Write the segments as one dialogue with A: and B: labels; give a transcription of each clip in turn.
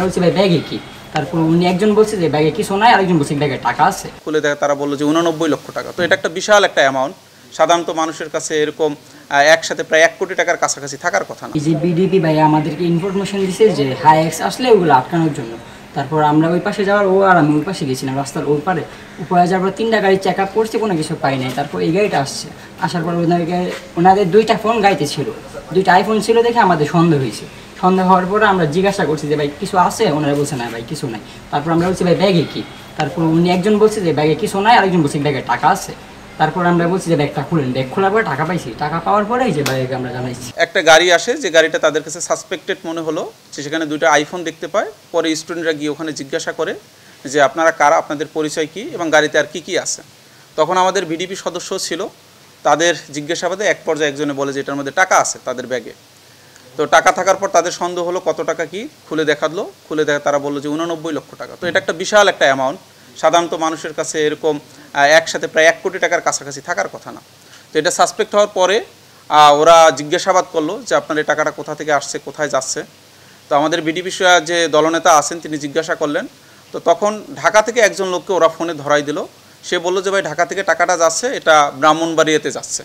A: বলছি ভাই ব্যাগে কি, তারপর উনি একজন বলছে যে ব্যাগে কিছু নাই, আরেকজন বলছে ব্যাগে টাকা আছে।
B: খুলে দেখে তারা বললো যে 89 লক্ষ টাকা। তো এটা একটা বিশাল একটা অ্যামাউন্ট। সাধারণত মানুষের কাছে এরকম একসাথে প্রায় 1 কোটি টাকার কাছাকাছি থাকার কথা না।
A: এই যে বিডিপি ভাই আমাদেরকে ইনফরমেশন দিছে যে হাইএক্স আসলে ওগুলো আটকানোর জন্য। তারপর আমরা ওই পাশে যাওয়ার ও আর আমি ওই পাশে গেছিলাম, রাস্তার ওই পারে উপরে যাওয়ার পর 3টা গাড়ি চেক আপ করছে, কোনো কিছু পাই নাই। তারপর এই গাড়িটা আসছে, আসার পর ওনাদের 2টা ফোন গাইতে ছিল, 2টা আইফোন ছিল দেখে আমাদের সন্দেহ হয়েছে। সন্দেহ হওয়ার পরে আমরা জিজ্ঞাসা করছি যে ভাই কিছু আছে, ওনারা বলছে না ভাই কিছু নাই। তারপর আমরা বলছি ভাই ব্যাগে কি, তারপর উনি একজন বলছে যে ব্যাগে কিছু নাই, আরেকজন বলছে ব্যাগে টাকা আছে। তারপর আমরা বলছি যে ব্যাগটা খুলেন, ব্যাগ খোলার পরে টাকা পাইছি, টাকা পাওয়ার পরেই যে ব্যাগে আমরা জানাইছি।
B: একটা গাড়ি আসে, যে গাড়িটা তাদের কাছে সাসপেক্টেড মনে হলো, যে সেখানে 2টা আইফোন দেখতে পায়। পরে স্টুডেন্টরা গিয়ে ওখানে জিজ্ঞাসা করে যে আপনারা কারা, আপনাদের পরিচয় কী এবং গাড়িতে আর কী আছে। তখন আমাদের ভিডিপি সদস্য ছিল, তাদের জিজ্ঞাসাবাদে এক পর্যায়ে একজনে বলে যে এটার মধ্যে টাকা আছে তাদের ব্যাগে। তো টাকা থাকার পর তাদের সন্দেহ হলো কত টাকা কি, খুলে দেখালো, খুলে দেখা তারা বললো যে 89 লক্ষ টাকা। তো এটা একটা বিশাল একটা অ্যামাউন্ট। সাধারণত মানুষের কাছে এরকম একসাথে প্রায় 1 কোটি টাকার কাছাকাছি থাকার কথা না। তো এটা সাসপেক্ট হওয়ার পরে ওরা জিজ্ঞাসাবাদ করলো যে আপনার এই টাকাটা কোথা থেকে আসছে, কোথায় যাচ্ছে। তো আমাদের বিডিপি যে দলনেতা আছেন তিনি জিজ্ঞাসা করলেন। তো তখন ঢাকা থেকে একজন লোককে ওরা ফোনে ধরাই দিল। সে বললো যে ভাই ঢাকা থেকে টাকাটা যাচ্ছে, এটা ব্রাহ্মণবাড়িয়াতে যাচ্ছে,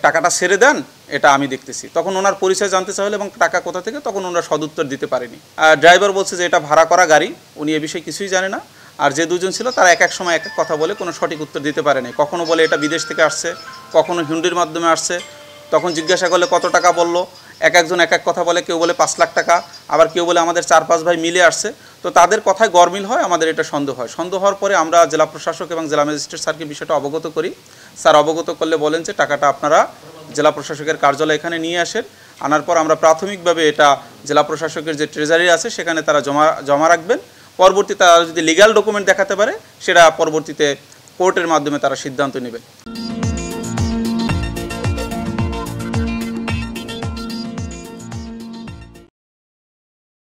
B: টাকাটা ছেড়ে দেন, এটা আমি দেখতেছি। তখন ওনার পরিচয় জানতে চাইলে এবং টাকা কোথা থেকে, তখন ওনারা সদুত্তর দিতে পারেনি। ড্রাইভার বলছে যে এটা ভাড়া করা গাড়ি, উনি এ বিষয়ে কিছুই জানে না। আর যে দুজন ছিল তারা এক এক সময় এক এক কথা বলে কোনো সঠিক উত্তর দিতে পারেনি। কখনো বলে এটা বিদেশ থেকে আসছে, কখনো হুন্ডির মাধ্যমে আসছে। তখন জিজ্ঞাসা করলে কত টাকা বলল, একজন এক এক কথা বলে, কেউ বলে 5 লাখ টাকা, আবার কেউ বলে আমাদের 4-5 ভাই মিলে আসছে। তো তাদের কথায় গরমিল হয়, আমাদের এটা সন্দেহ হয়। সন্দেহ হওয়ার পরে আমরা জেলা প্রশাসক এবং জেলা ম্যাজিস্ট্রেট স্যারকে বিষয়টা অবগত করি। স্যার অবগত করলে বলেন যে টাকাটা আপনারা জেলা প্রশাসকের কার্যালয়ে এখানে নিয়ে আসেন। আনার পর আমরা প্রাথমিকভাবে এটা জেলা প্রশাসকের যে ট্রেজারি আছে সেখানে তারা জমা রাখবেন। পরবর্তীতে তারা যদি লিগ্যাল ডকুমেন্ট দেখাতে পারে, সেটা পরবর্তীতে কোর্টের মাধ্যমে তারা সিদ্ধান্ত নেবে।